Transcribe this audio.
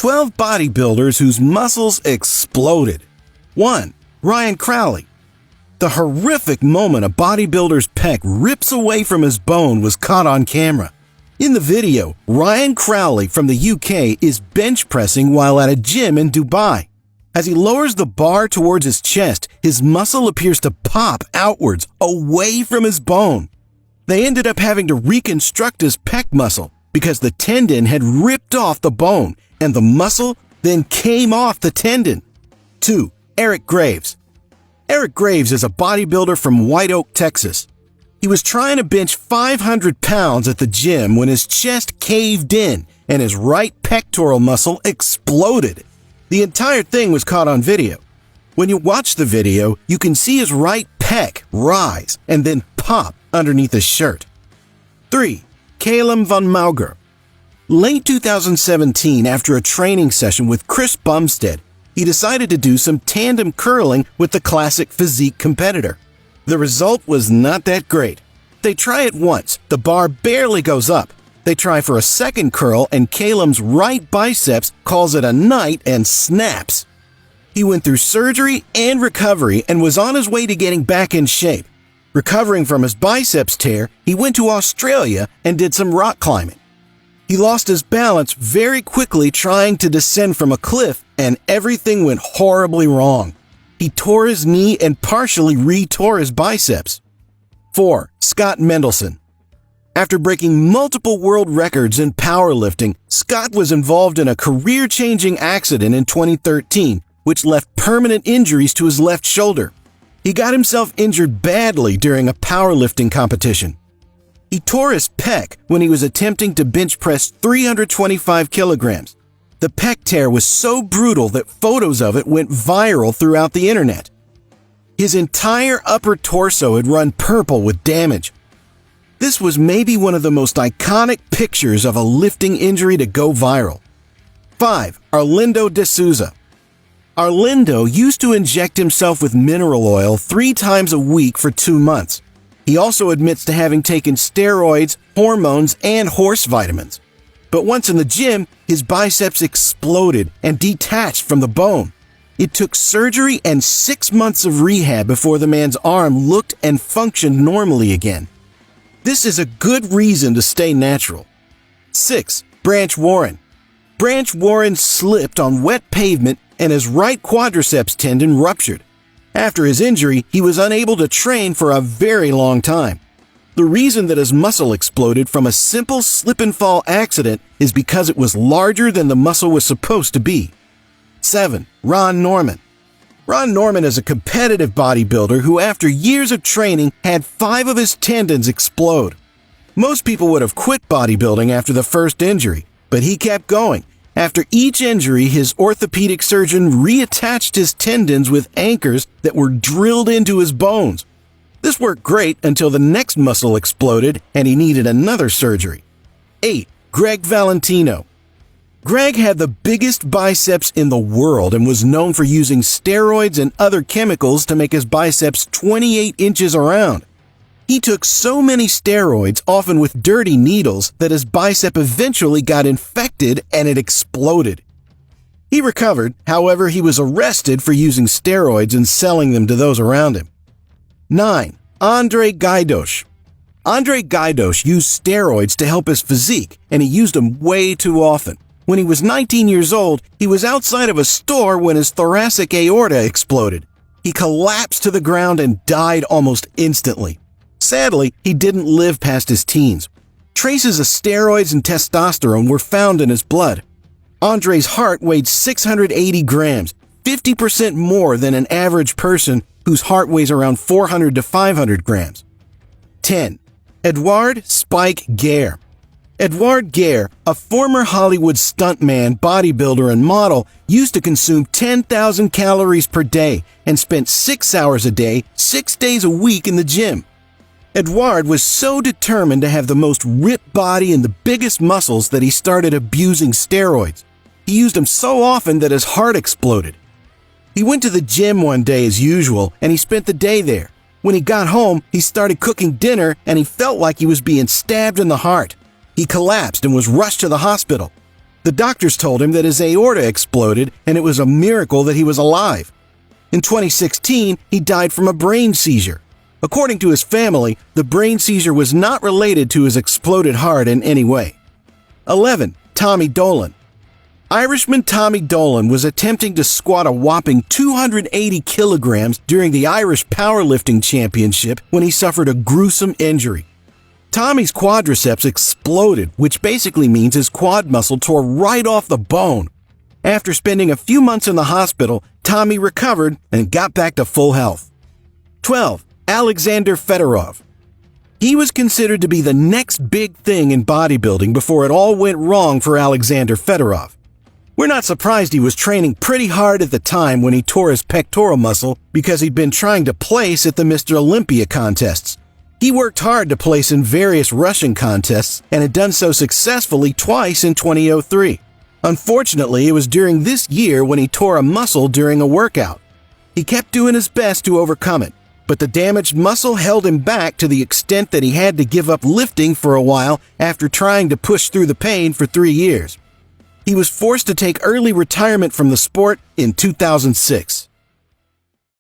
12 bodybuilders whose muscles exploded. 1. Ryan Crowley. The horrific moment a bodybuilder's pec rips away from his bone was caught on camera. In the video, Ryan Crowley from the UK is bench pressing while at a gym in Dubai. As he lowers the bar towards his chest, his muscle appears to pop outwards, away from his bone. They ended up having to reconstruct his pec muscle because the tendon had ripped off the bone, and the muscle then came off the tendon. 2. Eric Graves. Eric Graves is a bodybuilder from White Oak, Texas. He was trying to bench 500 pounds at the gym when his chest caved in and his right pectoral muscle exploded. The entire thing was caught on video. When you watch the video, you can see his right pec rise and then pop underneath his shirt. 3. Calum von Moger. Late 2017, after a training session with Chris Bumstead, he decided to do some tandem curling with the classic physique competitor. The result was not that great. They try it once, the bar barely goes up. They try for a second curl and Calum's right biceps calls it a night and snaps. He went through surgery and recovery and was on his way to getting back in shape. Recovering from his biceps tear, he went to Australia and did some rock climbing. He lost his balance very quickly trying to descend from a cliff, and everything went horribly wrong. He tore his knee and partially re-tore his biceps. 4. Scott Mendelson. After breaking multiple world records in powerlifting, Scott was involved in a career-changing accident in 2013, which left permanent injuries to his left shoulder. He got himself injured badly during a powerlifting competition. He tore his pec when he was attempting to bench press 325 kilograms. The pec tear was so brutal that photos of it went viral throughout the internet. His entire upper torso had run purple with damage. This was maybe one of the most iconic pictures of a lifting injury to go viral. 5. Arlindo de Souza. Arlindo used to inject himself with mineral oil 3 times a week for 2 months. He also admits to having taken steroids, hormones, and horse vitamins. But once in the gym, his biceps exploded and detached from the bone. It took surgery and 6 months of rehab before the man's arm looked and functioned normally again. This is a good reason to stay natural. 6. Branch Warren. Branch Warren slipped on wet pavement and his right quadriceps tendon ruptured. After his injury, he was unable to train for a very long time. The reason that his muscle exploded from a simple slip and fall accident is because it was larger than the muscle was supposed to be. 7. Ron Norman. Ron Norman is a competitive bodybuilder who, after years of training, had 5 of his tendons explode. Most people would have quit bodybuilding after the first injury, but he kept going. After each injury, his orthopedic surgeon reattached his tendons with anchors that were drilled into his bones. This worked great until the next muscle exploded and he needed another surgery. 8. Greg Valentino. Greg had the biggest biceps in the world and was known for using steroids and other chemicals to make his biceps 28 inches around. He took so many steroids, often with dirty needles, that his bicep eventually got infected and it exploded. He recovered, however, he was arrested for using steroids and selling them to those around him. 9. Andrej Gajdos. Andrej Gajdos used steroids to help his physique, and he used them way too often. When he was 19 years old, he was outside of a store when his thoracic aorta exploded. He collapsed to the ground and died almost instantly. Sadly, he didn't live past his teens. Traces of steroids and testosterone were found in his blood. Andrej's heart weighed 680 grams, 50% more than an average person whose heart weighs around 400 to 500 grams. 10. Edovard Spyk Ghevr. Edovard Ghevr, a former Hollywood stuntman, bodybuilder, and model, used to consume 10,000 calories per day and spent 6 hours a day, 6 days a week in the gym. Edovard was so determined to have the most ripped body and the biggest muscles that he started abusing steroids. He used them so often that his heart exploded. He went to the gym one day as usual, and he spent the day there. When he got home, he started cooking dinner, and he felt like he was being stabbed in the heart. He collapsed and was rushed to the hospital. The doctors told him that his aorta exploded and it was a miracle that he was alive. In 2016, he died from a brain seizure. According to his family, the brain seizure was not related to his exploded heart in any way. 11. Tommy Dollan. Irishman Tommy Dollan was attempting to squat a whopping 280 kilograms during the Irish Powerlifting Championship when he suffered a gruesome injury. Tommy's quadriceps exploded, which basically means his quad muscle tore right off the bone. After spending a few months in the hospital, Tommy recovered and got back to full health. 12. Alexandr Fedorov. He was considered to be the next big thing in bodybuilding before it all went wrong for Alexandr Fedorov. We're not surprised he was training pretty hard at the time when he tore his pectoral muscle because he'd been trying to place at the Mr. Olympia contests. He worked hard to place in various Russian contests and had done so successfully twice in 2003. Unfortunately, it was during this year when he tore a muscle during a workout. He kept doing his best to overcome it, but the damaged muscle held him back to the extent that he had to give up lifting for a while after trying to push through the pain for 3 years. He was forced to take early retirement from the sport in 2006.